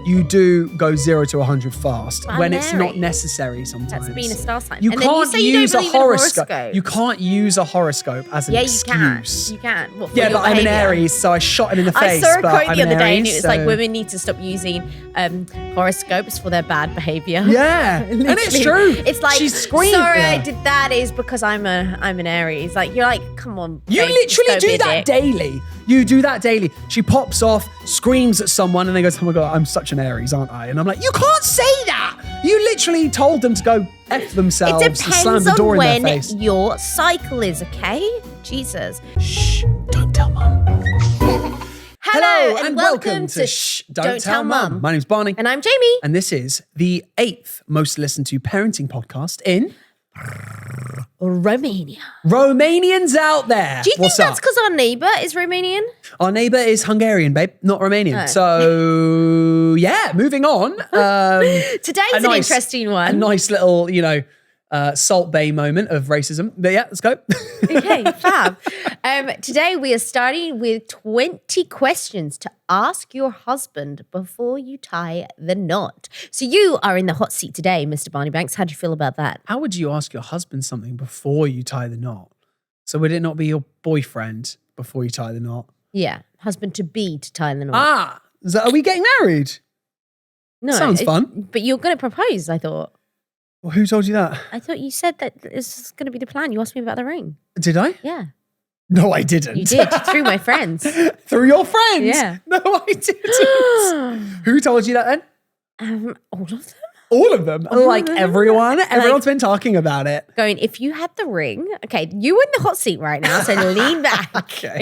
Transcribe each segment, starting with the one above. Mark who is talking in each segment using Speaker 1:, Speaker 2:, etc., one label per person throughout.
Speaker 1: you do go 0 to 100 fast
Speaker 2: But
Speaker 1: when
Speaker 2: I'm
Speaker 1: it's not
Speaker 2: Aries.
Speaker 1: necessary sometimes.
Speaker 2: That's being a star sign.
Speaker 1: You
Speaker 2: And then
Speaker 1: can't
Speaker 2: say you
Speaker 1: use
Speaker 2: don't
Speaker 1: a
Speaker 2: believe in
Speaker 1: horoscope.
Speaker 2: horoscopes.
Speaker 1: You can't use a horoscope as an excuse.
Speaker 2: You can. What, for
Speaker 1: Yeah,
Speaker 2: your
Speaker 1: but I'm an
Speaker 2: behaviour?
Speaker 1: Aries, so I shot him in the face.
Speaker 2: I saw a
Speaker 1: but
Speaker 2: quote
Speaker 1: I'm
Speaker 2: the
Speaker 1: an
Speaker 2: other day, and
Speaker 1: Aries,
Speaker 2: it was
Speaker 1: so-
Speaker 2: like women need to stop using horoscopes for their bad behaviour.
Speaker 1: Yeah, and it's
Speaker 2: Literally.
Speaker 1: true.
Speaker 2: It's like,
Speaker 1: She's screaming.
Speaker 2: sorry,
Speaker 1: Yeah.
Speaker 2: I did that is because I'm an Aries. Like, you're like, come on.
Speaker 1: You
Speaker 2: babe, just
Speaker 1: literally
Speaker 2: don't be
Speaker 1: do
Speaker 2: a
Speaker 1: that
Speaker 2: dick.
Speaker 1: daily. You do that daily. She pops off, screams at someone, and then goes, oh my God, I'm such an Aries, aren't I? And I'm like, you can't say that. You literally told them to go F themselves
Speaker 2: It
Speaker 1: and slam
Speaker 2: depends
Speaker 1: the door
Speaker 2: on
Speaker 1: in their
Speaker 2: when
Speaker 1: face.
Speaker 2: your cycle is, okay? Jesus.
Speaker 1: Shh, don't tell mum.
Speaker 2: Hello, and welcome to
Speaker 1: Shh, Don't Tell Mum. My name's Barney.
Speaker 2: And I'm Jamie.
Speaker 1: And this is the 8th most listened to parenting podcast in
Speaker 2: Romania.
Speaker 1: Romanians out there.
Speaker 2: Do you think
Speaker 1: What's
Speaker 2: that's
Speaker 1: up?
Speaker 2: because our neighbour is Romanian?
Speaker 1: Our neighbour is Hungarian, babe, not Romanian.
Speaker 2: Oh.
Speaker 1: So, yeah, moving on.
Speaker 2: Today's an
Speaker 1: nice-
Speaker 2: interesting one.
Speaker 1: A nice little, Salt Bay moment of racism. But yeah, let's go.
Speaker 2: Okay, fab. Today we are starting with 20 questions to ask your husband before you tie the knot. So you are in the hot seat today, Mr. Barney Banks. How do you feel about that?
Speaker 1: How would you ask your husband something before you tie the knot? So would it not be your boyfriend before you tie the knot?
Speaker 2: Yeah, husband to be to tie the knot.
Speaker 1: Ah, are we getting married?
Speaker 2: No,
Speaker 1: sounds fun.
Speaker 2: But you're going to propose, I thought.
Speaker 1: Well, who told you that?
Speaker 2: I thought you said that this is going to be the plan. You asked me about the ring.
Speaker 1: Did I?
Speaker 2: Yeah,
Speaker 1: No, I didn't.
Speaker 2: you did through my friends.
Speaker 1: Through your friends?
Speaker 2: Yeah.
Speaker 1: No, I didn't. Who told you that then?
Speaker 2: All of them?
Speaker 1: All of them. Like everyone. Everyone's been talking about it.
Speaker 2: Going, if you had the ring, okay, you're in the hot seat right now, so lean back.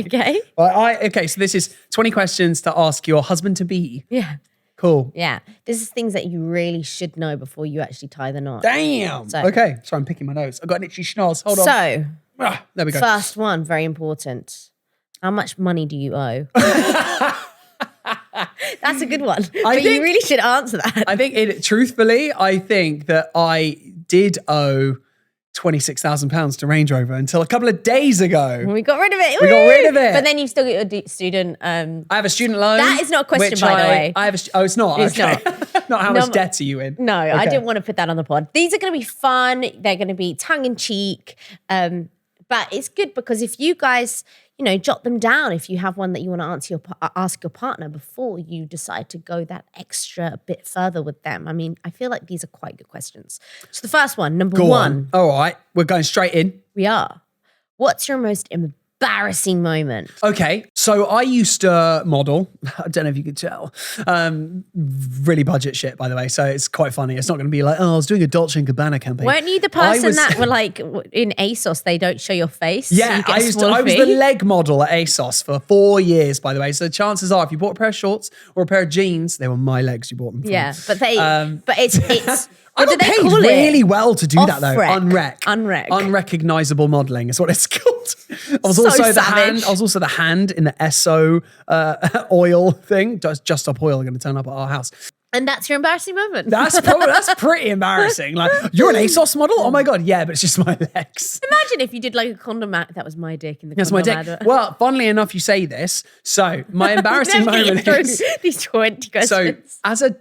Speaker 2: Okay.
Speaker 1: Well, okay, so this is 20 questions to ask your husband to be.
Speaker 2: Yeah.
Speaker 1: Cool.
Speaker 2: Yeah. This is things that you really should know before you actually tie the knot.
Speaker 1: Damn.
Speaker 2: So-
Speaker 1: Okay, sorry, I'm picking my nose. I've got an itchy schnoz. Hold on.
Speaker 2: So,
Speaker 1: There we go.
Speaker 2: first one, very important. How much money do you owe? That's a good one. But you
Speaker 1: think-
Speaker 2: really should answer that.
Speaker 1: I think, truthfully, I think that I did owe £26,000 to Range Rover until a couple of days ago.
Speaker 2: We got rid of it.
Speaker 1: We got
Speaker 2: Woo!
Speaker 1: rid of it.
Speaker 2: But then you've still got your student.
Speaker 1: I have a student loan.
Speaker 2: That is not a question,
Speaker 1: which
Speaker 2: by the way.
Speaker 1: I have it's not.
Speaker 2: It's
Speaker 1: okay. Not how much
Speaker 2: No,
Speaker 1: debt are you in?
Speaker 2: No, I
Speaker 1: Okay.
Speaker 2: didn't want to put that on the pod. These are going to be fun. They're going to be tongue in cheek. But it's good because if you guys, jot them down if you have one that you want to ask your partner before you decide to go that extra bit further with them. I mean, I feel like these are quite good questions. So the first one, number
Speaker 1: Go
Speaker 2: one,
Speaker 1: on. All right, we're going straight in.
Speaker 2: we are. What's your most embarrassing moment?
Speaker 1: Okay, so I used to model. I don't know if you could tell. Really budget shit, by the way. So it's quite funny. It's not going to be like, oh, I was doing a Dolce & Gabbana campaign.
Speaker 2: Weren't you the person that were like in ASOS, they don't show your face?
Speaker 1: Yeah,
Speaker 2: you get a
Speaker 1: I
Speaker 2: small
Speaker 1: was
Speaker 2: fee?
Speaker 1: the leg model at ASOS for 4 years, by the way. So chances are, if you bought a pair of shorts or a pair of jeans, they were my legs you bought them from.
Speaker 2: Yeah, but it's
Speaker 1: I
Speaker 2: what do
Speaker 1: got
Speaker 2: they
Speaker 1: paid
Speaker 2: call
Speaker 1: really
Speaker 2: it?
Speaker 1: well to do that though.
Speaker 2: Off-rec.
Speaker 1: Unrec.
Speaker 2: Unrec.
Speaker 1: Unrecognizable modeling is what it's called. I was
Speaker 2: So
Speaker 1: also the
Speaker 2: savage.
Speaker 1: hand. I was also the hand in the Esso oil thing. Just Stop Oil are going to turn up at our house.
Speaker 2: And that's your embarrassing moment.
Speaker 1: That's pretty embarrassing. Like, you're an ASOS model? Oh my God, yeah, but it's just my legs.
Speaker 2: Imagine if you did like a condom ad. That was my dick in the
Speaker 1: That's my
Speaker 2: condom
Speaker 1: dick.
Speaker 2: advert.
Speaker 1: Well, funnily enough, you say this. So my embarrassing
Speaker 2: Let's get
Speaker 1: moment
Speaker 2: through
Speaker 1: is,
Speaker 2: these 20 questions.
Speaker 1: so as a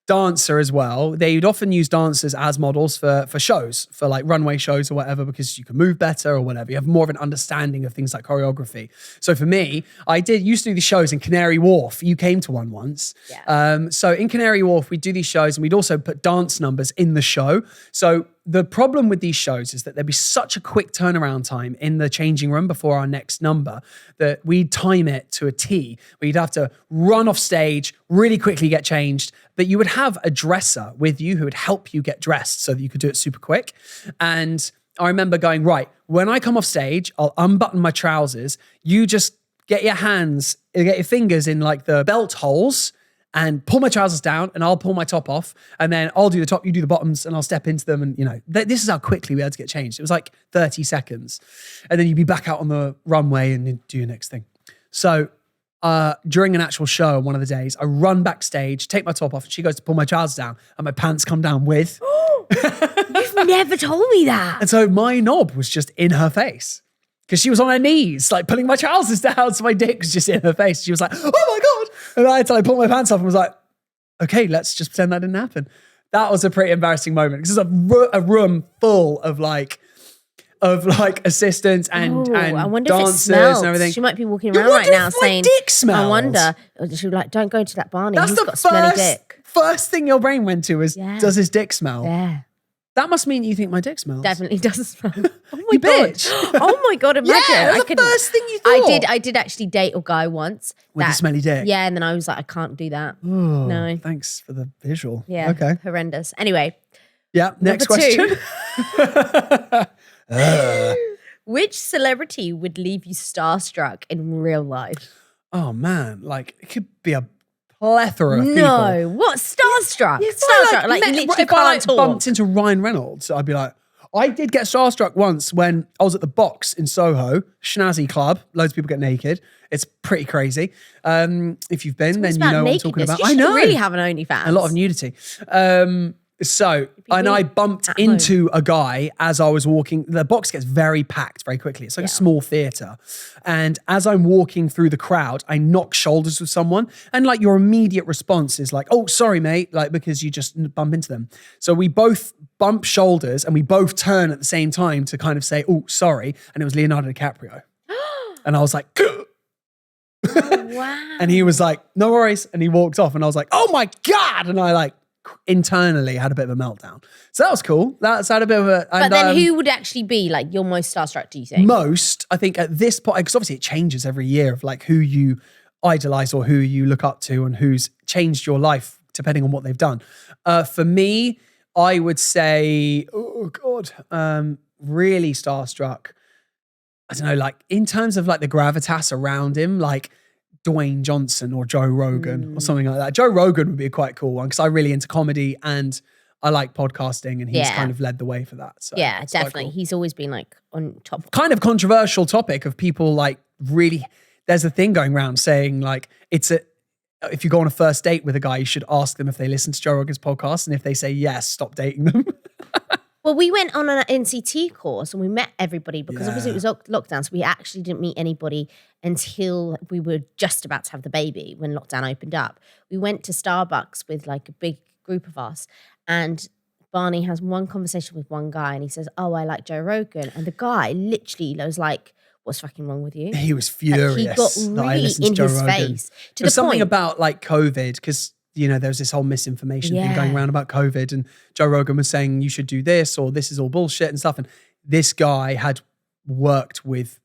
Speaker 1: dancer as well, they'd often use dancers as models for shows, for like runway shows or whatever, because you can move better or whatever. You have more of an understanding of things like choreography. So for me, I used to do these shows in Canary Wharf. You came to one once.
Speaker 2: Yeah.
Speaker 1: So in Canary Wharf, we'd do these shows and we'd also put dance numbers in the show. So the problem with these shows is that there'd be such a quick turnaround time in the changing room before our next number that we'd time it to a T, where you'd have to run off stage, really quickly get changed, but you would have a dresser with you who would help you get dressed so that you could do it super quick. And I remember going, right, when I come off stage, I'll unbutton my trousers. You just get your fingers in like the belt holes and pull my trousers down and I'll pull my top off and then I'll do the top, you do the bottoms and I'll step into them. And this is how quickly we had to get changed. It was like 30 seconds. And then you'd be back out on the runway and then do your next thing. So during an actual show on one of the days, I run backstage, take my top off and she goes to pull my trousers down and my pants come down with.
Speaker 2: You've never told me that.
Speaker 1: And so my knob was just in her face. Because she was on her knees, like pulling my trousers down, so my dick was just in her face. She was like, oh my God. And I had to like pull my pants off and was like, okay, let's just pretend that didn't happen. That was a pretty embarrassing moment because it's a room full of like assistants and
Speaker 2: I wonder if it
Speaker 1: dancers
Speaker 2: smells.
Speaker 1: and everything.
Speaker 2: She might be walking
Speaker 1: You
Speaker 2: around right
Speaker 1: wonder
Speaker 2: now
Speaker 1: if my
Speaker 2: saying,
Speaker 1: dick smells.
Speaker 2: I wonder. Or she was like, don't go to that Barney.
Speaker 1: That's
Speaker 2: He's
Speaker 1: the
Speaker 2: got a smelly dick.
Speaker 1: first thing your brain went to is, does his dick smell?
Speaker 2: Yeah.
Speaker 1: That must mean you think my dick smells.
Speaker 2: Definitely doesn't smell. Oh my
Speaker 1: You
Speaker 2: God.
Speaker 1: bitch.
Speaker 2: Oh my God, imagine.
Speaker 1: Yeah, that's the first thing you thought.
Speaker 2: I did actually date a guy once.
Speaker 1: With a smelly dick?
Speaker 2: Yeah, and then I was like, I can't do that.
Speaker 1: Oh,
Speaker 2: No.
Speaker 1: thanks for the visual.
Speaker 2: Yeah.
Speaker 1: Okay.
Speaker 2: Horrendous. Anyway.
Speaker 1: Yeah, next
Speaker 2: Number
Speaker 1: question.
Speaker 2: 2. Which celebrity would leave you starstruck in real life?
Speaker 1: Oh man, like it could be a plethora of people.
Speaker 2: No. What? Starstruck?
Speaker 1: Yeah,
Speaker 2: Starstruck. Like you literally
Speaker 1: if I
Speaker 2: can't talk.
Speaker 1: bumped into Ryan Reynolds, I'd be like, I did get starstruck once when I was at the Box in Soho, Schnazzy Club. Loads of people get naked. It's pretty crazy. If you've been, then you know what I'm talking about.
Speaker 2: You should really have an OnlyFans.
Speaker 1: A lot of nudity. And I bumped into a guy as I was walking. The Box gets very packed very quickly. It's like a small theatre. And as I'm walking through the crowd, I knock shoulders with someone. And like your immediate response is like, oh, sorry, mate. Like, because you just bump into them. So we both bump shoulders and we both turn at the same time to kind of say, oh, sorry. And it was Leonardo DiCaprio. And I was like,
Speaker 2: wow.
Speaker 1: And he was like, no worries. And he walked off and I was like, oh my God. And I like internally had a bit of a meltdown. So that was cool. That's had a bit of a...
Speaker 2: But then who would actually be like your most starstruck, do you think?
Speaker 1: Most, I think at this point, because obviously it changes every year of like who you idolize or who you look up to and who's changed your life depending on what they've done. For me, I would say, oh God, really starstruck. I don't know, like in terms of like the gravitas around him, like Dwayne Johnson or Joe Rogan or something like that. Joe Rogan would be a quite cool one because I'm really into comedy and I like podcasting and he's kind of led the way for that. So
Speaker 2: yeah, definitely. Cool. He's always been like on top.
Speaker 1: Kind of controversial topic of people like really, there's a thing going around saying like if you go on a first date with a guy, you should ask them if they listen to Joe Rogan's podcast and if they say yes, stop dating them.
Speaker 2: Well, we went on an NCT course and we met everybody because obviously it was lockdown. So we actually didn't meet anybody until we were just about to have the baby when lockdown opened up. We went to Starbucks with like a big group of us and Barney has one conversation with one guy and he says, oh, I like Joe Rogan. And the guy literally was like, what's fucking wrong with you?
Speaker 1: He was furious.
Speaker 2: Like, he got really in his face.
Speaker 1: There's something about like COVID because you know, there was this whole misinformation thing going around about COVID and Joe Rogan was saying you should do this or this is all bullshit and stuff. And this guy had worked with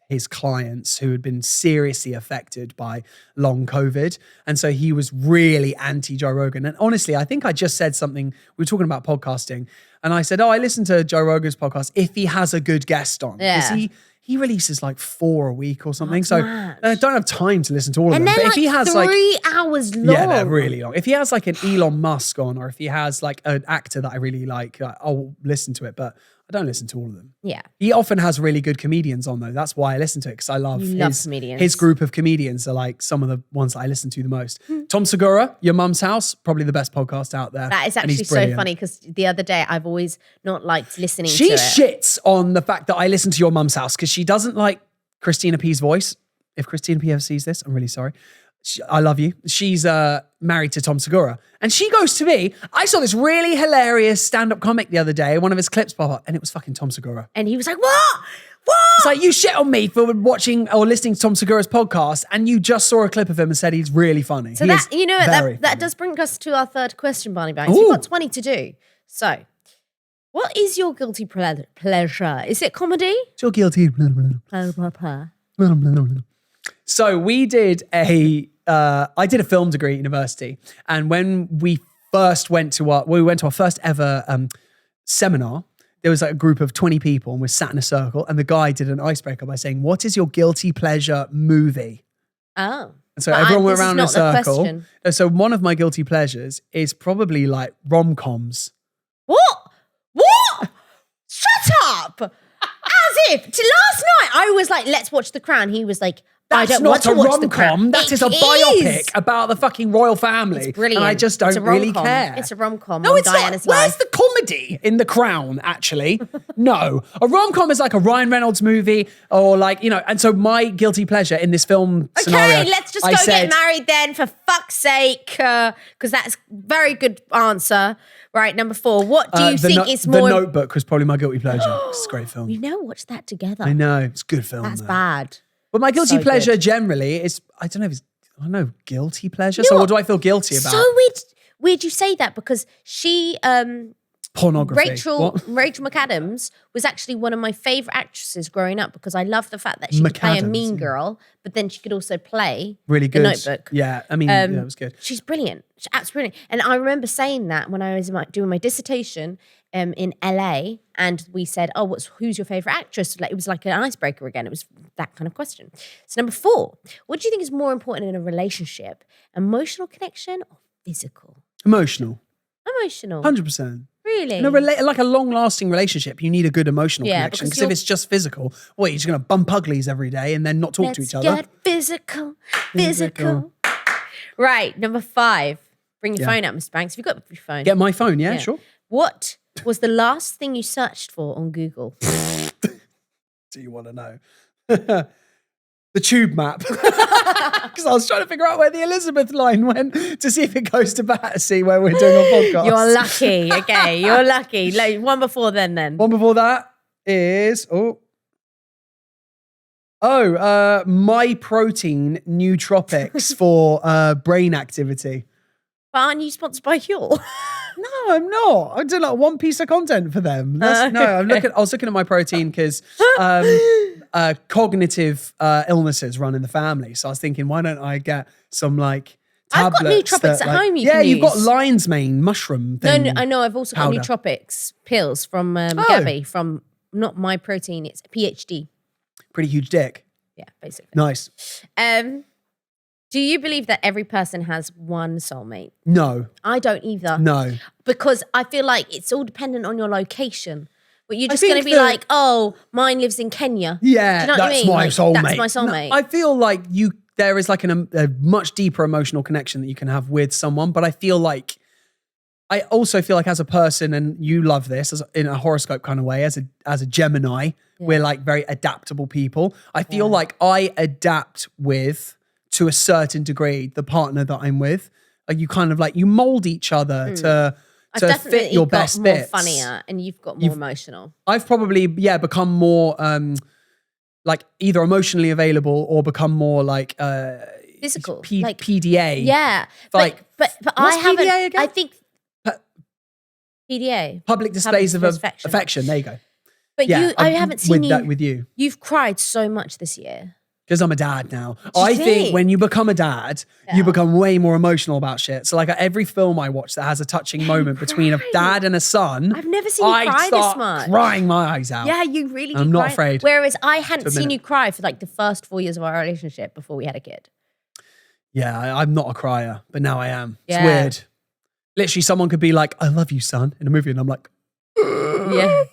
Speaker 1: his clients who had been seriously affected by long COVID. And so he was really anti Joe Rogan. And honestly, I think I just said something, we were talking about podcasting and I said, oh, I listen to Joe Rogan's podcast if he has a good guest on. Because he releases like 4 a week or something. So I don't have time to listen to all of them.
Speaker 2: And
Speaker 1: But
Speaker 2: like
Speaker 1: if he has
Speaker 2: 3 hours long.
Speaker 1: Yeah, they're really long. If he has like an Elon Musk on or if he has like an actor that I really like, I'll listen to it. But I don't listen to all of them.
Speaker 2: Yeah.
Speaker 1: He often has really good comedians on though. That's why I listen to it because I love
Speaker 2: comedians.
Speaker 1: His group of comedians are like some of the ones that I listen to the most. Tom Segura, Your Mum's House, probably the best podcast out there.
Speaker 2: That is actually so funny because the other day I've always not liked listening to it.
Speaker 1: She shits on the fact that I listen to Your Mum's House because she doesn't like Christina P's voice. If Christina P ever sees this, I'm really sorry. I love you. She's married to Tom Segura. And she goes to me, I saw this really hilarious stand-up comic the other day, one of his clips pop up, and it was fucking Tom Segura.
Speaker 2: And he was like, what? What?
Speaker 1: It's like, you shit on me for watching or listening to Tom Segura's podcast, and you just saw a clip of him and said he's really funny.
Speaker 2: So that does bring us to our third question, Barney Banks. We've got 20 to do. So, what is your guilty pleasure? Is it comedy?
Speaker 1: It's your guilty So we did I did a film degree at university, and when we first went to our first ever seminar, there was like a group of 20 people and we sat in a circle and the guy did an icebreaker by saying, what is your guilty pleasure movie?
Speaker 2: Oh.
Speaker 1: And so everyone went around in a circle. So one of my guilty pleasures is probably like rom-coms.
Speaker 2: What? Shut up! As if. Last night I was like, let's watch The Crown. He was like,
Speaker 1: That's
Speaker 2: don't
Speaker 1: not
Speaker 2: want to
Speaker 1: a
Speaker 2: watch The Crown.
Speaker 1: rom-com. That is a
Speaker 2: It
Speaker 1: biopic
Speaker 2: is.
Speaker 1: about the fucking royal family.
Speaker 2: It's brilliant.
Speaker 1: And I just
Speaker 2: It's
Speaker 1: don't
Speaker 2: a
Speaker 1: really
Speaker 2: rom-com.
Speaker 1: care.
Speaker 2: It's a rom-com
Speaker 1: No,
Speaker 2: on
Speaker 1: it's
Speaker 2: Diana's
Speaker 1: not. Where's
Speaker 2: life.
Speaker 1: the comedy in The Crown, actually? No. A rom-com is like a Ryan Reynolds movie or like, you know, and so my guilty pleasure in this film scenario.
Speaker 2: Okay, let's just
Speaker 1: I
Speaker 2: go
Speaker 1: said,
Speaker 2: get married then, for fuck's sake, because that's a very good answer. Right, number 4. What do you think is more...
Speaker 1: The Notebook was probably my guilty pleasure. It's a great film.
Speaker 2: We never watched that together.
Speaker 1: I know. It's a good film.
Speaker 2: That's
Speaker 1: though.
Speaker 2: bad.
Speaker 1: But my guilty
Speaker 2: So
Speaker 1: pleasure
Speaker 2: good.
Speaker 1: generally is, I don't know if it's, I don't know, guilty pleasure.
Speaker 2: You know
Speaker 1: So what
Speaker 2: what?
Speaker 1: do I feel guilty about?
Speaker 2: So weird you say that, because she...
Speaker 1: Pornography.
Speaker 2: Rachel
Speaker 1: What?
Speaker 2: McAdams was actually one of my favorite actresses growing up, because I love the fact that she could play a
Speaker 1: McAdams,
Speaker 2: mean
Speaker 1: yeah.
Speaker 2: girl, but then she could also play
Speaker 1: Really good.
Speaker 2: The Notebook.
Speaker 1: Yeah, I mean, yeah, it was good.
Speaker 2: She's brilliant. She's absolutely brilliant. And I remember saying that when I was doing my dissertation in LA, and we said, "Oh, who's your favorite actress?" Like, it was like an icebreaker again. It was that kind of question. So number 4, what do you think is more important in a relationship? Emotional connection or physical?
Speaker 1: Emotional.
Speaker 2: Emotional.
Speaker 1: 100%.
Speaker 2: Really?
Speaker 1: In a like a long-lasting relationship, you need a good emotional
Speaker 2: Yeah,
Speaker 1: connection.
Speaker 2: because
Speaker 1: Because if it's just physical, what, you're just going to bump uglies every day and then not talk to each other?
Speaker 2: Let's get physical. Right, number 5. Bring your phone out, Mr. Banks. Have you got your phone?
Speaker 1: Get my phone, yeah, sure.
Speaker 2: What was the last thing you searched for on Google?
Speaker 1: Do you want to know? The tube map. Because I was trying to figure out where the Elizabeth line went to see if it goes to Battersea where we're doing our podcast.
Speaker 2: You're lucky. Okay, you're lucky. Like, one before then.
Speaker 1: One before that is, my protein nootropics for brain activity.
Speaker 2: But aren't you sponsored by Huel?
Speaker 1: No, I'm not. I do like one piece of content for them. I was looking at my protein because cognitive illnesses run in the family. So I was thinking, why don't I get some like tablets?
Speaker 2: I've got nootropics at home.
Speaker 1: You've
Speaker 2: can
Speaker 1: got
Speaker 2: use.
Speaker 1: lion's mane mushroom thing.
Speaker 2: No, I know. I've also
Speaker 1: powder.
Speaker 2: got nootropics pills from Gabby from not My Protein. It's PhD.
Speaker 1: Pretty huge dick.
Speaker 2: Yeah, basically.
Speaker 1: Nice.
Speaker 2: Do you believe that every person has one soulmate?
Speaker 1: No.
Speaker 2: I don't either.
Speaker 1: No.
Speaker 2: Because I feel like it's all dependent on your location. But you're just
Speaker 1: think
Speaker 2: going to be like, oh, mine lives in Kenya.
Speaker 1: Yeah,
Speaker 2: Do you know what I
Speaker 1: that's
Speaker 2: mean?
Speaker 1: my
Speaker 2: Like,
Speaker 1: soulmate.
Speaker 2: That's my soulmate.
Speaker 1: No, I feel like there is like a much deeper emotional connection that you can have with someone, but I also feel like as a person, and you love this in a horoscope kind of way, as a Gemini, we're like very adaptable people. I feel like I adapt with, to a certain degree, the partner that I'm with. Like you kind of like, you mold each other to fit your best
Speaker 2: more
Speaker 1: bits.
Speaker 2: funnier and you've got more emotional.
Speaker 1: I've probably, become more like either emotionally available or become more like
Speaker 2: Physical.
Speaker 1: like PDA.
Speaker 2: Yeah.
Speaker 1: Like,
Speaker 2: but
Speaker 1: what's
Speaker 2: I haven't,
Speaker 1: PDA again?
Speaker 2: I think PDA.
Speaker 1: Public displays of
Speaker 2: affection.
Speaker 1: affection. There you go.
Speaker 2: But I haven't seen you.
Speaker 1: That with you.
Speaker 2: You've cried so much this year.
Speaker 1: Because I'm a dad now.
Speaker 2: you
Speaker 1: I
Speaker 2: think?
Speaker 1: think when you become a dad, you become way more emotional about shit. So like every film I watch that has a touching moment between a dad and a son,
Speaker 2: I've never seen you cry this much.
Speaker 1: Crying my eyes out.
Speaker 2: Yeah, you really do.
Speaker 1: I'm not
Speaker 2: cry.
Speaker 1: afraid.
Speaker 2: Whereas I hadn't
Speaker 1: to
Speaker 2: seen
Speaker 1: admit
Speaker 2: you cry for like the first 4 years of our relationship before we had a kid.
Speaker 1: Yeah, I'm not a crier, but now I am. It's
Speaker 2: Yeah.
Speaker 1: weird. Literally, someone could be like, I love you, son, in a movie, and I'm like,
Speaker 2: Yeah.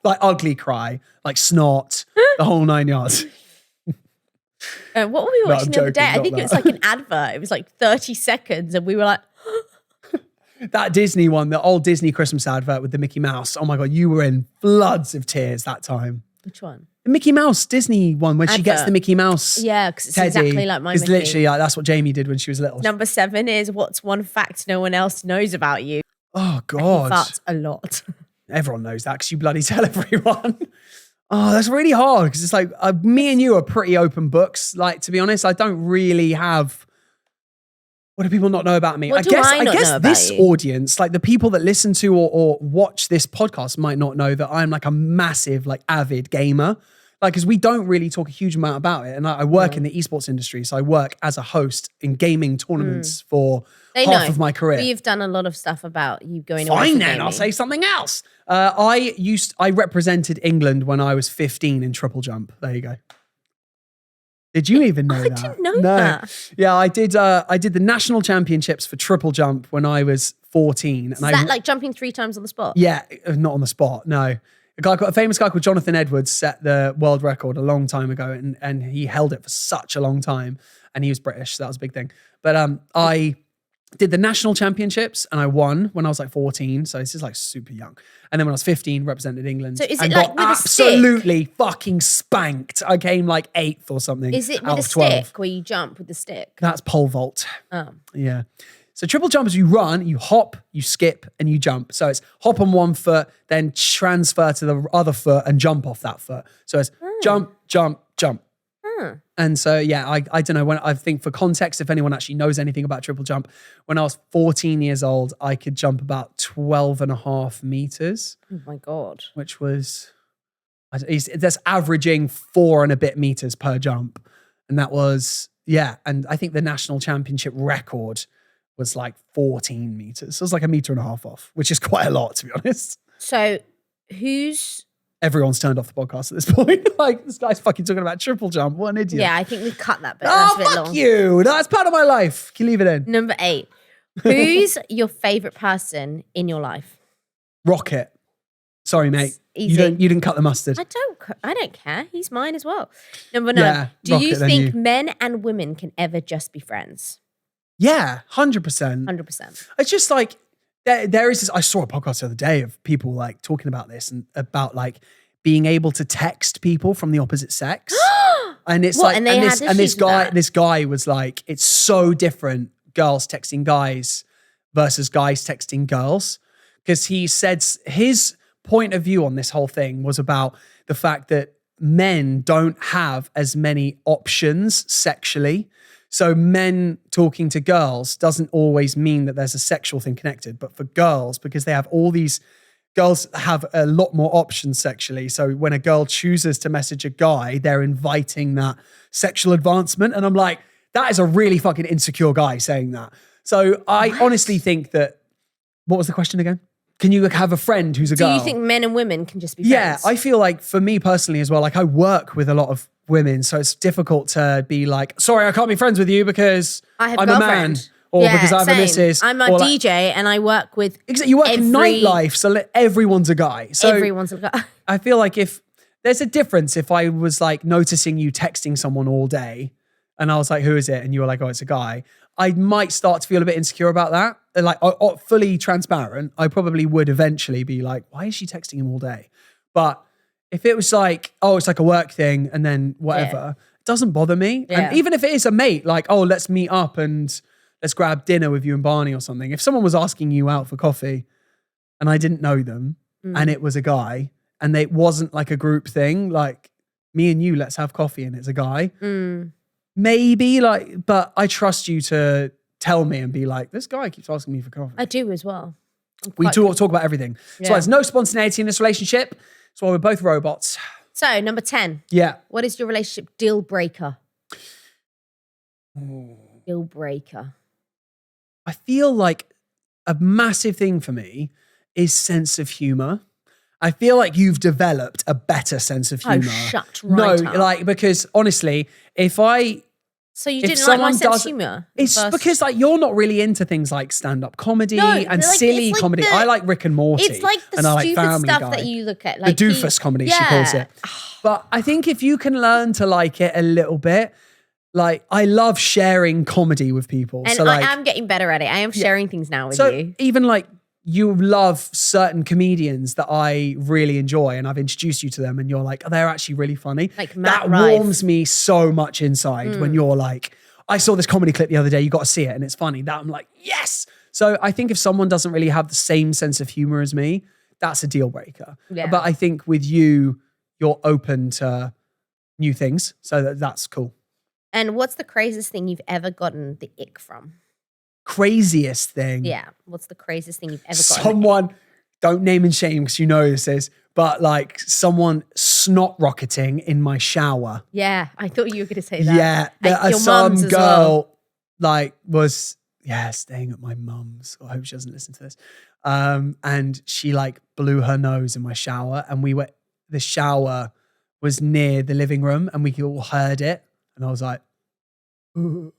Speaker 1: like ugly cry, like snot, the whole 9 yards.
Speaker 2: What were we
Speaker 1: No, I'm
Speaker 2: watching the other
Speaker 1: joking,
Speaker 2: day? I
Speaker 1: not
Speaker 2: think it was
Speaker 1: that.
Speaker 2: like an advert. It was like 30 seconds and we were like,
Speaker 1: That Disney one, the old Disney Christmas advert with the Mickey Mouse. Oh my God, you were in floods of tears that time.
Speaker 2: which one?
Speaker 1: The Mickey Mouse Disney one where she gets
Speaker 2: Advert.
Speaker 1: the Mickey Mouse
Speaker 2: Yeah, because it's
Speaker 1: teddy.
Speaker 2: exactly like my
Speaker 1: It's
Speaker 2: Mickey.
Speaker 1: literally like, that's what Jamie did when she was little.
Speaker 2: Number 7 is, what's one fact no one else knows about you?
Speaker 1: Oh God.
Speaker 2: That's a lot.
Speaker 1: Everyone knows that because you bloody tell everyone. Oh, that's really hard because it's like me and you are pretty open books. Like, to be honest, I don't really have. What do people not know about me?
Speaker 2: What do I not
Speaker 1: guess
Speaker 2: know about
Speaker 1: this
Speaker 2: you?
Speaker 1: audience, like the people that listen to or watch this podcast, might not know that I'm like a massive, like avid gamer. Like, because we don't really talk a huge amount about it. And I work in the esports industry. So I work as a host in gaming tournaments for half of my career.
Speaker 2: We've done a lot of stuff about you going away
Speaker 1: Fine
Speaker 2: from
Speaker 1: then,
Speaker 2: gaming.
Speaker 1: I'll say something else. I represented England when I was 15 in triple jump. There you go. Did you even know
Speaker 2: I
Speaker 1: that?
Speaker 2: didn't know that.
Speaker 1: Yeah, I did. I did the national championships for triple jump when I was 14.
Speaker 2: Is that like jumping 3 times on the spot?
Speaker 1: Yeah, not on the spot. No, A famous guy called Jonathan Edwards set the world record a long time ago, and he held it for such a long time. And he was British, so that was a big thing. But I did the national championships and I won when I was like 14. So this is like super young. And then when I was 15, represented England.
Speaker 2: So is
Speaker 1: and
Speaker 2: it like
Speaker 1: got
Speaker 2: with a stick?
Speaker 1: absolutely fucking spanked. I came like 8th or something.
Speaker 2: Is it
Speaker 1: out
Speaker 2: with a
Speaker 1: of 12.
Speaker 2: stick where you jump with the stick?
Speaker 1: That's pole vault.
Speaker 2: Oh.
Speaker 1: Yeah. So triple jump is you run, you hop, you skip, and you jump. So it's hop on one foot, then transfer to the other foot and jump off that foot. So it's jump, jump, jump. And so, yeah, I don't know. I think for context, if anyone actually knows anything about triple jump, when I was 14 years old, I could jump about 12.5 meters.
Speaker 2: Oh my God.
Speaker 1: Which was, that's averaging 4 and a bit meters per jump. And that was, yeah. And I think the national championship record was like 14 meters. So it was like 1.5 meters off, which is quite a lot, to be honest.
Speaker 2: So
Speaker 1: everyone's turned off the podcast at this point. Like, this guy's fucking talking about triple jump. What an idiot.
Speaker 2: Yeah, I think we cut that bit. That's a bit
Speaker 1: fuck
Speaker 2: long.
Speaker 1: you. That's part of my life. Can you leave it in?
Speaker 2: Number 8. Who's your favorite person in your life?
Speaker 1: Rocket. Sorry, mate.
Speaker 2: Easy.
Speaker 1: You didn't cut the mustard.
Speaker 2: I don't care. He's mine as well. Number 9.
Speaker 1: Yeah,
Speaker 2: Do you
Speaker 1: Rocket, then
Speaker 2: think
Speaker 1: you.
Speaker 2: men and women can ever just be friends?
Speaker 1: Yeah, 100%.
Speaker 2: 100%.
Speaker 1: It's just like, there is this, I saw a podcast the other day of people like talking about this and about like being able to text people from the opposite sex. And it's
Speaker 2: What,
Speaker 1: like,
Speaker 2: and they had issues with
Speaker 1: this guy was like, it's so different, girls texting guys versus guys texting girls. Because he said his point of view on this whole thing was about the fact that men don't have as many options sexually. So men talking to girls doesn't always mean that there's a sexual thing connected, but for girls, because they have all these, girls have a lot more options sexually. So when a girl chooses to message a guy, they're inviting that sexual advancement. And I'm like, that is a really fucking insecure guy saying that. So I honestly think that, what was the question again? Can you have a friend who's a girl?
Speaker 2: Do you think men and women can just be friends?
Speaker 1: Yeah, I feel like for me personally as well, like I work with a lot of women, so it's difficult to be like, sorry, I can't be friends with you because I'm a man. Or because I have a missus.
Speaker 2: I'm a DJ and I work with
Speaker 1: you work in nightlife, so everyone's a guy. So
Speaker 2: everyone's a guy.
Speaker 1: I feel like if there's a difference if I was like noticing you texting someone all day and I was like, who is it? And you were like, oh, it's a guy. I might start to feel a bit insecure about that. Like, fully transparent, I probably would eventually be like, why is she texting him all day? But if it was like, oh, it's like a work thing and then whatever, it doesn't bother me.
Speaker 2: Yeah.
Speaker 1: And even if it is a mate, like, oh, let's meet up and let's grab dinner with you and Barney or something. If someone was asking you out for coffee and I didn't know them and it was a guy and it wasn't like a group thing, like me and you, let's have coffee and it's a guy. Maybe like, but I trust you to tell me and be like, this guy keeps asking me for coffee.
Speaker 2: I do as well.
Speaker 1: We talk about everything. So there's no spontaneity in this relationship. That's why we're both robots.
Speaker 2: So number 10.
Speaker 1: Yeah.
Speaker 2: What is your relationship deal breaker? Deal breaker.
Speaker 1: I feel like a massive thing for me is sense of humor. I feel like you've developed a better sense of humor.
Speaker 2: Oh, shut right up.
Speaker 1: Like, because honestly,
Speaker 2: So you didn't like my sense of humor?
Speaker 1: It's because like you're not really into things like stand-up comedy and silly comedy. I like Rick and Morty.
Speaker 2: It's like the
Speaker 1: and I like
Speaker 2: stupid
Speaker 1: Family
Speaker 2: stuff
Speaker 1: Guy.
Speaker 2: that you look at. Like
Speaker 1: the doofus comedy, she calls it. But I think if you can learn to like it a little bit, like I love sharing comedy with people.
Speaker 2: And
Speaker 1: so like,
Speaker 2: I am getting better at it. I am sharing things now with
Speaker 1: so
Speaker 2: you.
Speaker 1: even like you love certain comedians that I really enjoy and I've introduced you to them and you're like, oh, they're actually really funny.
Speaker 2: Like Matt
Speaker 1: that
Speaker 2: Rife.
Speaker 1: warms me so much inside when you're like, I saw this comedy clip the other day, you got to see it and it's funny. That I'm like, yes. So I think if someone doesn't really have the same sense of humor as me, that's a deal breaker.
Speaker 2: Yeah.
Speaker 1: But I think with you, you're open to new things. So that's cool.
Speaker 2: And what's the craziest thing you've ever gotten the ick from?
Speaker 1: Craziest thing.
Speaker 2: Yeah. What's the craziest thing you've ever gotten?
Speaker 1: Someone, don't name and shame because you know who this is, but like someone snot rocketing in my shower.
Speaker 2: Yeah. I thought you were going to say that.
Speaker 1: Yeah.
Speaker 2: Your
Speaker 1: Some
Speaker 2: mum's as
Speaker 1: girl
Speaker 2: well.
Speaker 1: like was, staying at my mum's. I hope she doesn't listen to this. And she like blew her nose in my shower and the shower was near the living room and we all heard it. And I was like, ooh.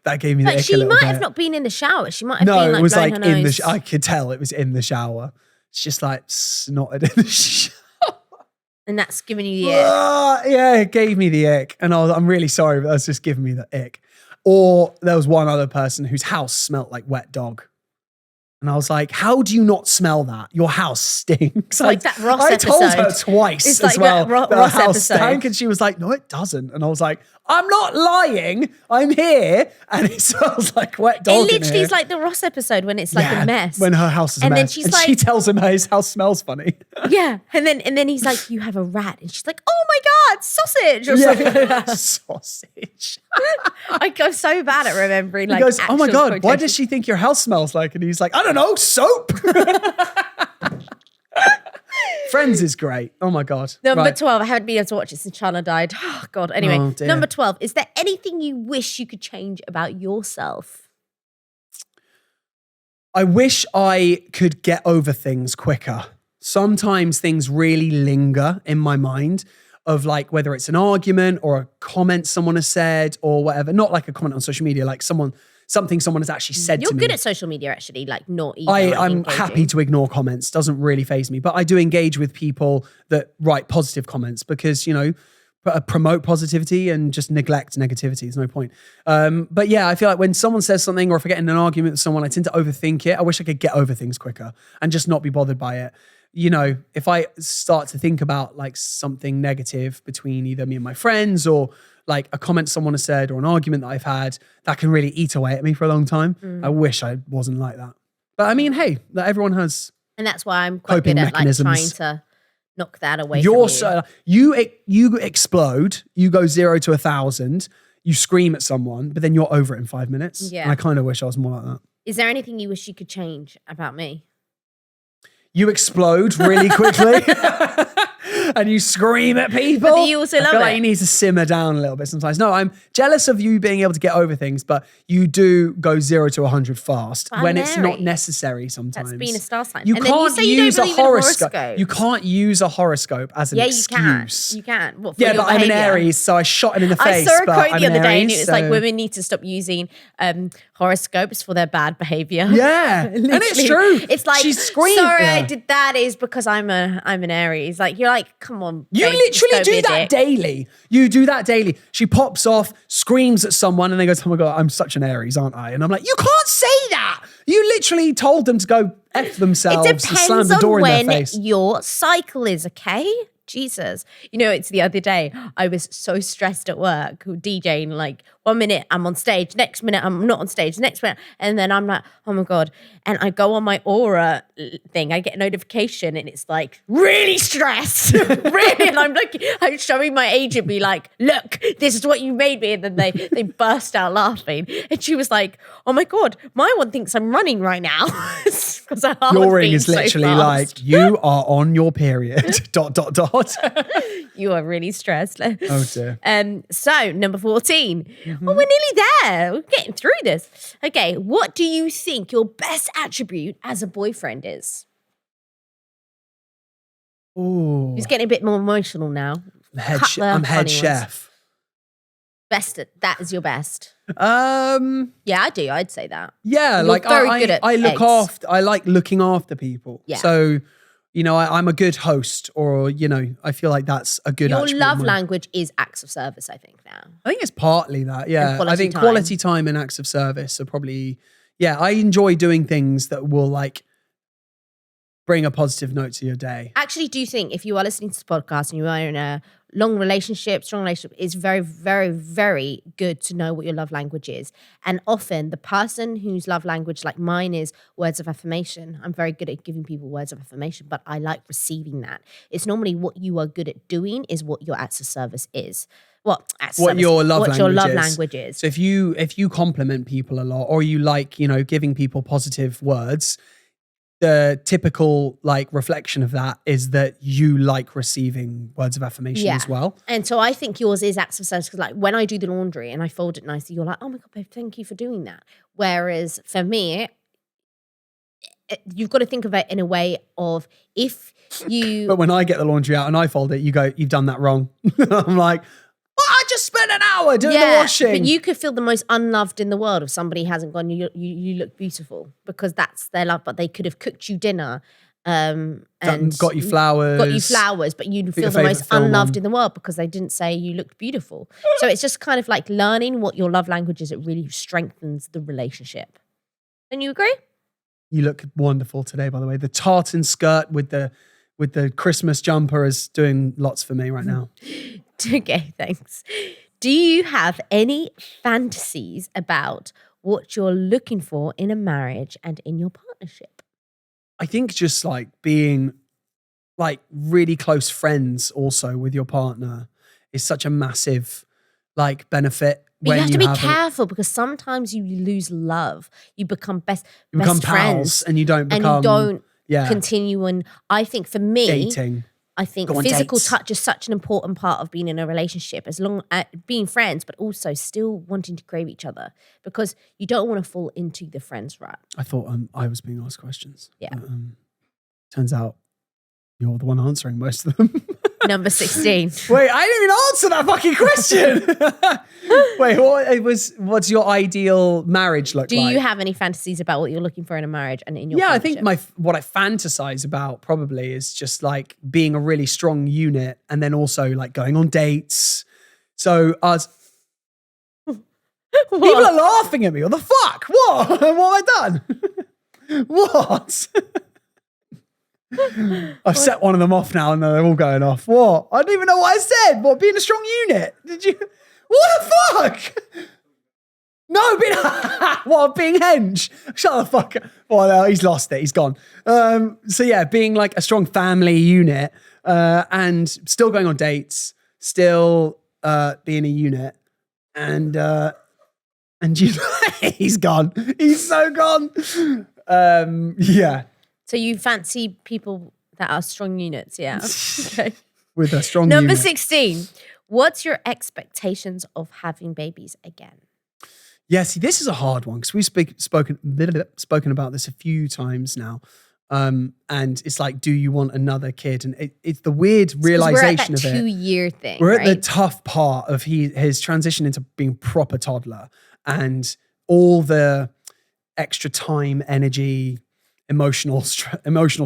Speaker 1: That gave me the ick a
Speaker 2: She
Speaker 1: little
Speaker 2: might
Speaker 1: bit.
Speaker 2: have not been in the shower. She might have been like
Speaker 1: it was
Speaker 2: blowing
Speaker 1: like
Speaker 2: her
Speaker 1: in
Speaker 2: nose.
Speaker 1: I could tell it was in the shower. It's just like snotted in the shower.
Speaker 2: And that's giving you the ick.
Speaker 1: Yeah, it gave me the ick. And I'm really sorry, but that's just giving me the ick. Or there was one other person whose house smelt like wet dog. And I was like, how do you not smell that? Your house stinks.
Speaker 2: Like that Ross
Speaker 1: I told
Speaker 2: episode.
Speaker 1: her twice
Speaker 2: It's
Speaker 1: as
Speaker 2: like
Speaker 1: well
Speaker 2: that
Speaker 1: that her
Speaker 2: Ross
Speaker 1: house
Speaker 2: episode.
Speaker 1: stank. And she was like, no, it doesn't. And I was like, I'm not lying. I'm here. And it smells like wet dog
Speaker 2: It
Speaker 1: in
Speaker 2: literally
Speaker 1: here.
Speaker 2: is like the Ross episode when it's like a mess.
Speaker 1: When her house is a
Speaker 2: And
Speaker 1: mess.
Speaker 2: then she's
Speaker 1: and
Speaker 2: like-
Speaker 1: she tells him his house smells funny.
Speaker 2: Yeah. And then he's like, you have a rat. And she's like, oh my God, sausage or something.
Speaker 1: Sausage.
Speaker 2: I go so bad at remembering
Speaker 1: He
Speaker 2: like
Speaker 1: goes, oh my
Speaker 2: actual
Speaker 1: God, why
Speaker 2: quotations.
Speaker 1: does she think your house smells like? And he's like, I don't know, soap. Friends is great. Oh my God.
Speaker 2: Number
Speaker 1: Right.
Speaker 2: 12, I haven't been able to watch it since Chandler died. Oh God. Anyway,
Speaker 1: Oh, dear.
Speaker 2: number 12, is there anything you wish you could change about yourself?
Speaker 1: I wish I could get over things quicker. Sometimes things really linger in my mind of like whether it's an argument or a comment someone has said or whatever. Not like a comment on social media, like something someone has actually said
Speaker 2: You're
Speaker 1: to me.
Speaker 2: good at social media, actually, like not even.
Speaker 1: I'm
Speaker 2: engaging.
Speaker 1: happy to ignore comments. Doesn't really faze me, but I do engage with people that write positive comments because, you know, promote positivity and just neglect negativity. There's no point. But yeah, I feel like when someone says something or if I get in an argument with someone, I tend to overthink it. I wish I could get over things quicker and just not be bothered by it. You know, if I start to think about like something negative between either me and my friends or like a comment someone has said or an argument that I've had, that can really eat away at me for a long time. I wish I wasn't like that. But I mean, hey, everyone has.
Speaker 2: And that's why I'm quite
Speaker 1: Coping
Speaker 2: good at like
Speaker 1: mechanisms.
Speaker 2: trying to knock that away
Speaker 1: You're
Speaker 2: from you.
Speaker 1: so you explode, you go 0 to 1,000, you scream at someone, but then you're over it in 5 minutes.
Speaker 2: Yeah.
Speaker 1: And I kind of wish I was more like that.
Speaker 2: Is there anything you wish you could change about me?
Speaker 1: You explode really quickly and you scream at people.
Speaker 2: But you also
Speaker 1: I
Speaker 2: love
Speaker 1: feel like
Speaker 2: it.
Speaker 1: you need to simmer down a little bit sometimes. No, I'm jealous of you being able to get over things, but you do go 0 to 100 fast
Speaker 2: I'm
Speaker 1: when it's not
Speaker 2: Mary.
Speaker 1: necessary sometimes.
Speaker 2: That's being a star sign.
Speaker 1: You
Speaker 2: And then you
Speaker 1: can't
Speaker 2: say you don't
Speaker 1: use a
Speaker 2: believe in
Speaker 1: horoscope.
Speaker 2: horoscopes.
Speaker 1: You can't use a horoscope as an
Speaker 2: Yeah,
Speaker 1: excuse.
Speaker 2: you can. What, for
Speaker 1: Yeah,
Speaker 2: your
Speaker 1: but I'm an
Speaker 2: behaviour?
Speaker 1: Aries, so I shot him in the face.
Speaker 2: I saw a
Speaker 1: but
Speaker 2: quote
Speaker 1: I'm
Speaker 2: the
Speaker 1: an
Speaker 2: other day, and
Speaker 1: Aries,
Speaker 2: it was like
Speaker 1: so-
Speaker 2: women need to stop using horoscopes for their bad behavior.
Speaker 1: Yeah, and it's
Speaker 2: Literally.
Speaker 1: true.
Speaker 2: It's like,
Speaker 1: She screamed.
Speaker 2: sorry,
Speaker 1: Yeah.
Speaker 2: I did that is because I'm an Aries. Like you're like, come on,
Speaker 1: You
Speaker 2: babe, just
Speaker 1: literally
Speaker 2: don't be
Speaker 1: do
Speaker 2: a
Speaker 1: that
Speaker 2: dick.
Speaker 1: daily. You do that daily. She pops off, screams at someone, and they goes, oh my God, I'm such an Aries, aren't I? And I'm like, you can't say that. You literally told them to go F themselves
Speaker 2: It
Speaker 1: and slam
Speaker 2: depends
Speaker 1: the door
Speaker 2: on
Speaker 1: in their
Speaker 2: when
Speaker 1: face.
Speaker 2: your cycle is, okay? Jesus. You know, it's the other day, I was so stressed at work DJing, like 1 minute I'm on stage, next minute I'm not on stage, next minute, and then I'm like, oh my God. And I go on my Aura thing, I get a notification and it's like, really stressed, really. And I'm showing my agent, be like, look, this is what you made me. And then they burst out laughing. And she was like, oh my God, my one thinks I'm running right now. Because
Speaker 1: Your ring is literally like, you are on your period, ...
Speaker 2: You are really stressed.
Speaker 1: Oh dear.
Speaker 2: So number 14.
Speaker 1: Mm-hmm.
Speaker 2: Oh, we're nearly there. We're getting through this. Okay, what do you think your best attribute as a boyfriend is?
Speaker 1: Ooh,
Speaker 2: He's getting a bit more emotional now. Cutler,
Speaker 1: I'm head
Speaker 2: funny ones.
Speaker 1: chef.
Speaker 2: That is your best.
Speaker 1: Yeah,
Speaker 2: I do. I'd say that.
Speaker 1: Yeah,
Speaker 2: You're
Speaker 1: like
Speaker 2: very good at
Speaker 1: I look
Speaker 2: eggs.
Speaker 1: after. I like looking after people.
Speaker 2: Yeah.
Speaker 1: So, you know, I'm a good host, or you know, I feel like that's a good.
Speaker 2: Your
Speaker 1: attribute
Speaker 2: love
Speaker 1: of mine.
Speaker 2: language is acts of service, I think now.
Speaker 1: I think it's partly that. Yeah,
Speaker 2: quality
Speaker 1: I think
Speaker 2: time.
Speaker 1: quality time and acts of service are probably. Yeah, I enjoy doing things that will like bring a positive note to your day.
Speaker 2: I actually do think if you are listening to this podcast and you are in a strong relationship, it's very, very, very good to know what your love language is. And often the person whose love language, like mine, is words of affirmation. I'm very good at giving people words of affirmation, but I like receiving that. It's normally what you are good at doing is what your acts of service is. What
Speaker 1: Your love
Speaker 2: language is.
Speaker 1: So if you compliment people a lot, or you like, you know, giving people positive words, the typical like reflection of that is that you like receiving words of affirmation as well.
Speaker 2: And so I think yours is acts of service because like when I do the laundry and I fold it nicely, you're like, oh my God, babe, thank you for doing that. Whereas for me, you've got to think of it in a way of if you...
Speaker 1: But when I get the laundry out and I fold it, you go, you've done that wrong. I'm like, well, I just spent an hour doing the washing.
Speaker 2: But you could feel the most unloved in the world if somebody hasn't gone, you look beautiful, because that's their love, but they could have cooked you dinner and
Speaker 1: got you flowers.
Speaker 2: got you flowers, but you feel
Speaker 1: your
Speaker 2: the most
Speaker 1: favourite film
Speaker 2: unloved
Speaker 1: on.
Speaker 2: in the world because they didn't say you looked beautiful. So it's just kind of like learning what your love language is. It really strengthens the relationship. Don't you agree?
Speaker 1: You look wonderful today, by the way. The tartan skirt with the Christmas jumper is doing lots for me right now.
Speaker 2: Okay, thanks. Do you have any fantasies about what you're looking for in a marriage and in your partnership?
Speaker 1: I think just like being like really close friends also with your partner is such a massive like benefit.
Speaker 2: But
Speaker 1: When
Speaker 2: you have to be
Speaker 1: a-
Speaker 2: careful because sometimes you lose love. You become best
Speaker 1: pals
Speaker 2: friends
Speaker 1: and you don't become
Speaker 2: and you don't
Speaker 1: yeah,
Speaker 2: continue. And I think for me,
Speaker 1: dating.
Speaker 2: I think
Speaker 1: Go on
Speaker 2: physical
Speaker 1: dates.
Speaker 2: touch is such an important part of being in a relationship, as long as being friends, but also still wanting to crave each other because you don't want to fall into the friends rut.
Speaker 1: I thought I was being asked questions.
Speaker 2: Yeah.
Speaker 1: But, turns out you're the one answering most of them.
Speaker 2: Number 16.
Speaker 1: Wait, I didn't even answer that fucking question. Wait, what's your ideal marriage look
Speaker 2: Do
Speaker 1: like?
Speaker 2: you have any fantasies about what you're looking for in a marriage and in your
Speaker 1: Yeah, I
Speaker 2: partnership?
Speaker 1: think what I fantasize about probably is just like being a really strong unit and then also like going on dates. So us people are laughing at me. What the fuck? What? What have I done? What? I've set one of them off now and they're all going off. What? I don't even know what I said. What? Being a strong unit? Did you? What the fuck? No, being what? Being hench? Shut the fuck up. Well, no, he's lost it. He's gone. So yeah, being like a strong family unit and still going on dates, still being a unit, and you, he's gone. He's so gone. Yeah.
Speaker 2: So you fancy people that are strong units, yeah? Okay.
Speaker 1: With a strong
Speaker 2: Number
Speaker 1: unit.
Speaker 2: 16. What's your expectations of having babies again?
Speaker 1: Yeah, see, this is a hard one because we've spoken about this a few times now. And it's like, do you want another kid? And it's the weird realization of
Speaker 2: we're at that
Speaker 1: it.
Speaker 2: 2-year thing,
Speaker 1: We're
Speaker 2: right?
Speaker 1: at the tough part of his transition into being proper toddler and all the extra time, energy, emotional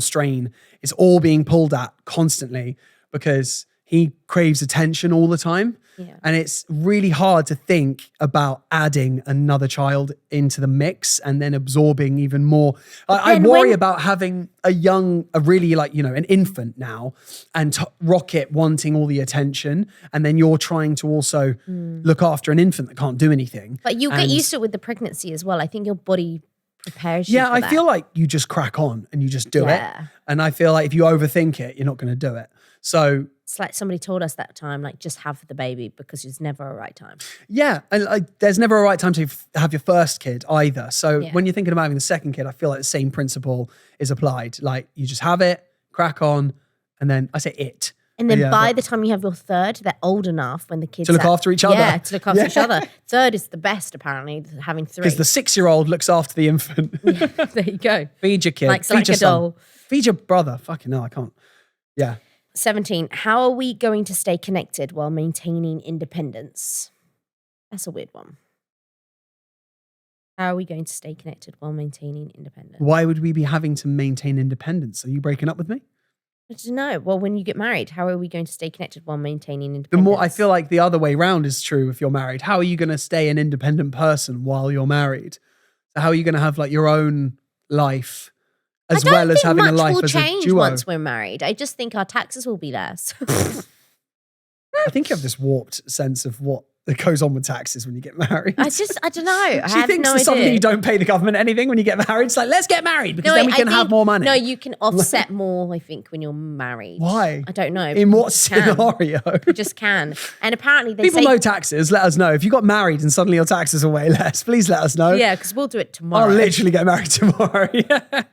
Speaker 1: strain is all being pulled at constantly because he craves attention all the time.
Speaker 2: Yeah.
Speaker 1: And it's really hard to think about adding another child into the mix and then absorbing even more. I worry about having really like, an infant now and Rocket wanting all the attention. And then you're trying to also look after an infant that can't do anything.
Speaker 2: But you'll get used to it with the pregnancy as well. I think your body prepares you for that.
Speaker 1: Feel like you just crack on and you just do it. And I feel like if you overthink it, you're not going to do it. So
Speaker 2: it's like somebody told us that time, like just have the baby because there's never a right time.
Speaker 1: Yeah, and there's never a right time to have your first kid either. So when you're thinking about having the second kid, I feel like the same principle is applied. Like you just have it, crack on, and then I say it.
Speaker 2: And then by the time you have your third, they're old enough when the kids
Speaker 1: to look after each other.
Speaker 2: Yeah, to look after each other. Third is the best, apparently, having 3.
Speaker 1: Because the 6-year-old looks after the infant.
Speaker 2: Yeah, there you go.
Speaker 1: Feed your kid.
Speaker 2: Like
Speaker 1: Feed your
Speaker 2: a doll.
Speaker 1: son. Feed your brother. Fucking hell, I can't. Yeah.
Speaker 2: 17. How are we going to stay connected while maintaining independence? That's a weird one. How are we going to stay connected while maintaining independence?
Speaker 1: Why would we be having to maintain independence? Are you breaking up with me?
Speaker 2: I don't know. Well, when you get married, how are we going to stay connected while maintaining independence?
Speaker 1: The more I feel like the other way round is true if you're married. How are you going to stay an independent person while you're married? So how are you going to have like your own life as well as having a life as a duo?
Speaker 2: I don't think much will change once we're married. I just think our taxes will be less.
Speaker 1: I think you have this warped sense of what goes on with taxes when you get married.
Speaker 2: I don't know.
Speaker 1: She thinks for something you don't pay the government anything when you get married. It's like, let's get married because then we can have more money.
Speaker 2: No, you can offset more, I think, when you're married.
Speaker 1: Why?
Speaker 2: I don't know.
Speaker 1: In what scenario?
Speaker 2: You just can. And apparently
Speaker 1: People know taxes. Let us know. If you got married and suddenly your taxes are way less, please let us know.
Speaker 2: Yeah, because we'll do it tomorrow.
Speaker 1: I'll literally get married tomorrow. Yeah.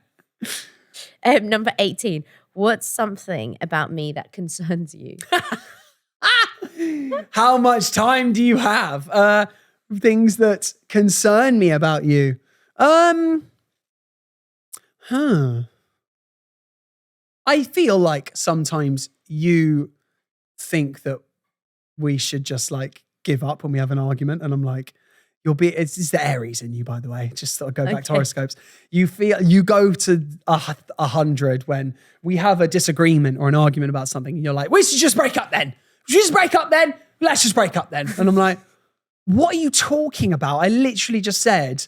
Speaker 2: Number 18. What's something about me that concerns you?
Speaker 1: How much time do you have? Things that concern me about you. I feel like sometimes you think that we should just like give up when we have an argument. And I'm like, it's the Aries in you, by the way. Just sort of go back to horoscopes. You go to 100 when we have a disagreement or an argument about something, and you're like, we should just break up then. We should just break up then. Let's just break up then. And I'm like, what are you talking about? I literally just said,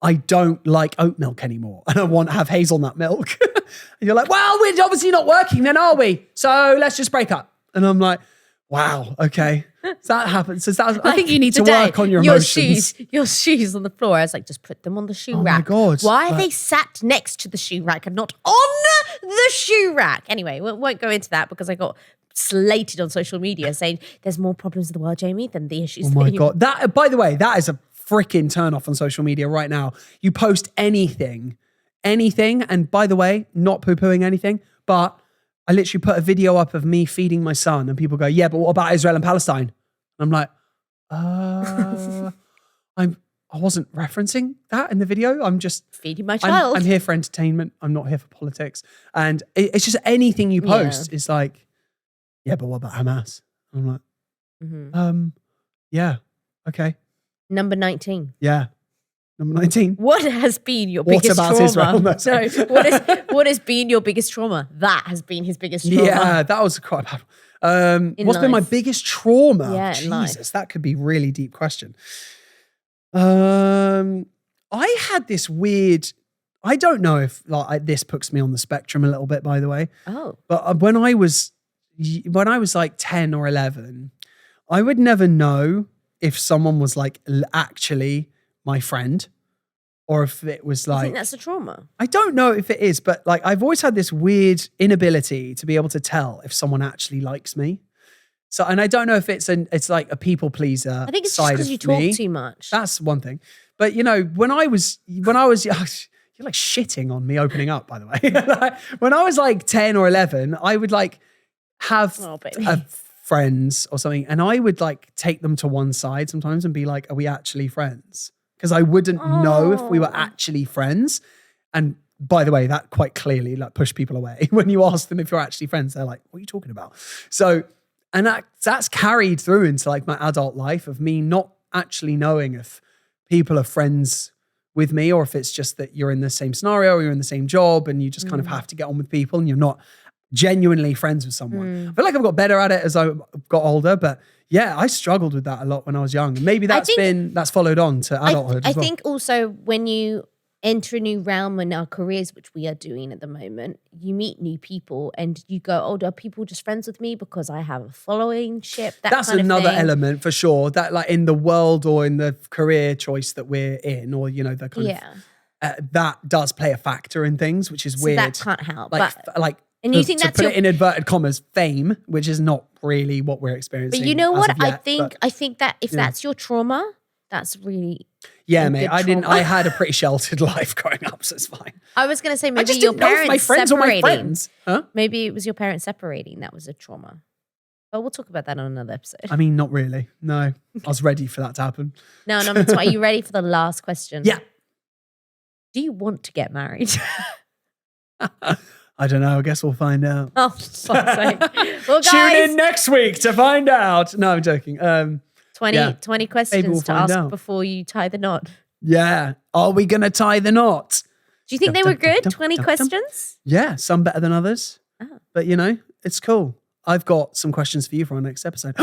Speaker 1: I don't like oat milk anymore and I want to have hazelnut milk. And you're like, well, we're obviously not working then, are we? So let's just break up. And I'm like, wow, okay. So that happens. So I think you need to work on your emotions.
Speaker 2: Your shoes on the floor. I was like, just put them on the shoe rack.
Speaker 1: Oh my God.
Speaker 2: Why are they sat next to the shoe rack and not on the shoe rack? Anyway, we won't go into that because I got slated on social media saying there's more problems in the world, Jamie, than the issues.
Speaker 1: Oh my God. That, by the way, that is a freaking turn off on social media right now. You post anything. And by the way, not poo-pooing anything, but I literally put a video up of me feeding my son and people go, yeah, but what about Israel and Palestine? And I'm like, I wasn't referencing that in the video. I'm just
Speaker 2: feeding my child.
Speaker 1: I'm here for entertainment. I'm not here for politics. And it's just anything you post is like, yeah, but what about Hamas? I'm like, yeah, okay.
Speaker 2: Number 19.
Speaker 1: Yeah. Number 19.
Speaker 2: What has been your biggest trauma?
Speaker 1: Israel? No,
Speaker 2: what has been your biggest trauma? That has been his biggest trauma.
Speaker 1: Yeah, that was quite bad. What's been my biggest trauma?
Speaker 2: Yeah,
Speaker 1: Jesus, that could be a really deep question. I had this weird, I don't know if this puts me on the spectrum a little bit, by the way.
Speaker 2: Oh.
Speaker 1: But when I was like 10 or 11, I would never know if someone was like actually my friend or if it was like...
Speaker 2: I think that's a trauma.
Speaker 1: I don't know if it is, but like I've always had this weird inability to be able to tell if someone actually likes me. So, and I don't know if it's like a people pleaser.
Speaker 2: I think it's
Speaker 1: side
Speaker 2: just because you talk too much.
Speaker 1: That's one thing. But you know, when I was you're like shitting on me opening up, by the way. Like, when I was like 10 or 11, I would like have friends or something, and I would like take them to one side sometimes and be like, are we actually friends? Because I wouldn't know if we were actually friends. And by the way, that quite clearly like pushed people away. When you ask them if you're actually friends, they're like, what are you talking about? So, and that's carried through into like my adult life of me not actually knowing if people are friends with me or if it's just that you're in the same scenario or you're in the same job and you just kind of have to get on with people and you're not genuinely friends with someone. I feel like I've got better at it as I got older, but yeah, I struggled with that a lot when I was young. And maybe that's followed on to adulthood as well.
Speaker 2: I think also when you enter a new realm in our careers, which we are doing at the moment, you meet new people and you go, oh, are people just friends with me because I have a following ship?
Speaker 1: That's another element for sure. That like in the world or in the career choice that we're in, or you know, the kind of that does play a factor in things, which is weird.
Speaker 2: That can't help.
Speaker 1: Like
Speaker 2: and you think
Speaker 1: to
Speaker 2: that's
Speaker 1: put it in inverted commas, fame, which is not really what we're experiencing.
Speaker 2: But you know what?
Speaker 1: Yet,
Speaker 2: I think that if that's your trauma, that's really
Speaker 1: mate. I had a pretty sheltered life growing up, so it's fine.
Speaker 2: I was going to say maybe your parents separating.
Speaker 1: Huh?
Speaker 2: Maybe it was your parents separating. That was a trauma. But we'll talk about that on another episode.
Speaker 1: I mean, not really. No, I was ready for that to happen.
Speaker 2: No. Are you ready for the last question?
Speaker 1: Yeah.
Speaker 2: Do you want to get married?
Speaker 1: I don't know. I guess we'll find out.
Speaker 2: Oh, for fuck's sake. Well, guys,
Speaker 1: tune in next week to find out. No, I'm joking.
Speaker 2: 20 questions to ask before you tie the knot.
Speaker 1: Yeah. Are we going to tie the knot?
Speaker 2: Do you think they were good? 20 questions?
Speaker 1: Yeah, some better than others. Oh. But you know, it's cool. I've got some questions for you for our next episode.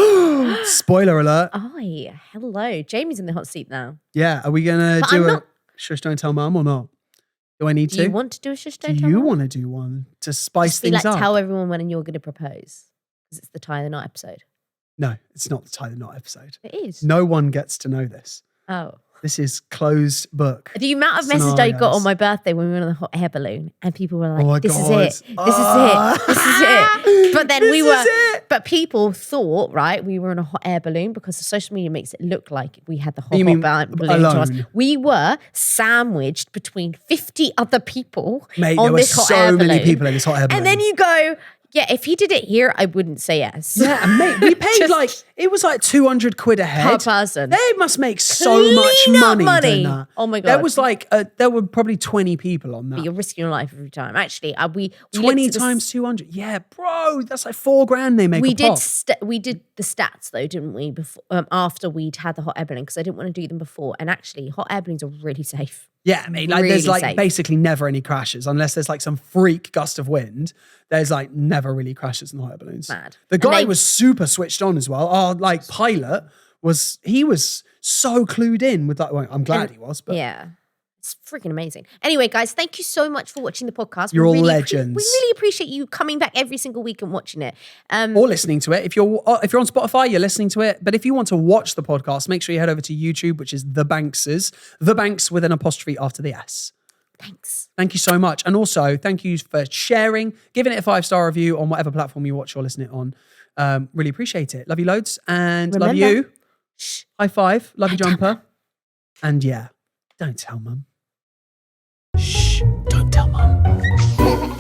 Speaker 1: Spoiler alert.
Speaker 2: Oh, yeah. Hello. Jamie's in the hot seat now.
Speaker 1: Yeah. Are we going to do a Shush Don't Tell Mum or not? Do I need to?
Speaker 2: Do you want to do a Shush Don't Tell Mum?
Speaker 1: Do you want to do one to spice things up?
Speaker 2: Tell everyone when you're going to propose. Because it's the tie the knot episode.
Speaker 1: No, it's not the tie the knot episode.
Speaker 2: It is.
Speaker 1: No one gets to know this.
Speaker 2: Oh.
Speaker 1: This is closed book.
Speaker 2: The amount of messages I got on my birthday when we were on the hot air balloon and people were like, this is it. This is it. This is it. But then but people thought, right, we were on a hot air balloon because the social media makes it look like we had the hot balloon to us. We were sandwiched between 50 other people on this hot air balloon.
Speaker 1: Mate, there were so many people in this hot air balloon.
Speaker 2: And then you go, Yeah, if he did it here, I wouldn't say yes.
Speaker 1: Yeah, and mate, we paid
Speaker 2: Just-
Speaker 1: it was like 200 quid a head.
Speaker 2: Per person.
Speaker 1: They must make so much
Speaker 2: Clean up
Speaker 1: money doing that.
Speaker 2: Oh my God.
Speaker 1: There was there were probably 20 people on that.
Speaker 2: But you're risking your life every time. Actually, we
Speaker 1: 20
Speaker 2: looked at
Speaker 1: times 200. Yeah, bro, that's like $4,000 they make
Speaker 2: we
Speaker 1: a
Speaker 2: did
Speaker 1: pop.
Speaker 2: we did the stats though, didn't we? Before after we'd had the hot air balloon, because I didn't want to do them before. And actually, hot air balloons are really safe.
Speaker 1: Yeah, I mean, like
Speaker 2: Really
Speaker 1: there's like
Speaker 2: safe.
Speaker 1: basically never any crashes unless there's like some freak gust of wind. There's like never really crashes in hot air balloons.
Speaker 2: Mad.
Speaker 1: The
Speaker 2: And
Speaker 1: guy
Speaker 2: they-
Speaker 1: was super switched on as well. Our like pilot was so clued in with that. Well, I'm glad he was, but
Speaker 2: Yeah. It's freaking amazing. Anyway, guys, thank you so much for watching the podcast.
Speaker 1: You're
Speaker 2: We
Speaker 1: all
Speaker 2: really
Speaker 1: legends.
Speaker 2: we really appreciate you coming back every single week and watching it.
Speaker 1: or listening to it. If you're on Spotify, you're listening to it. But if you want to watch the podcast, make sure you head over to YouTube, which is The Bankses, The Banks with an apostrophe after the S.
Speaker 2: Thanks.
Speaker 1: Thank you so much. And also, thank you for sharing, giving it a 5-star review on whatever platform you watch or listen it on. Really appreciate it. Love you loads. And love
Speaker 2: Remember-
Speaker 1: you.
Speaker 2: Shh.
Speaker 1: High five. Love you, jumper. And yeah, don't tell mum. Shh, don't tell mum.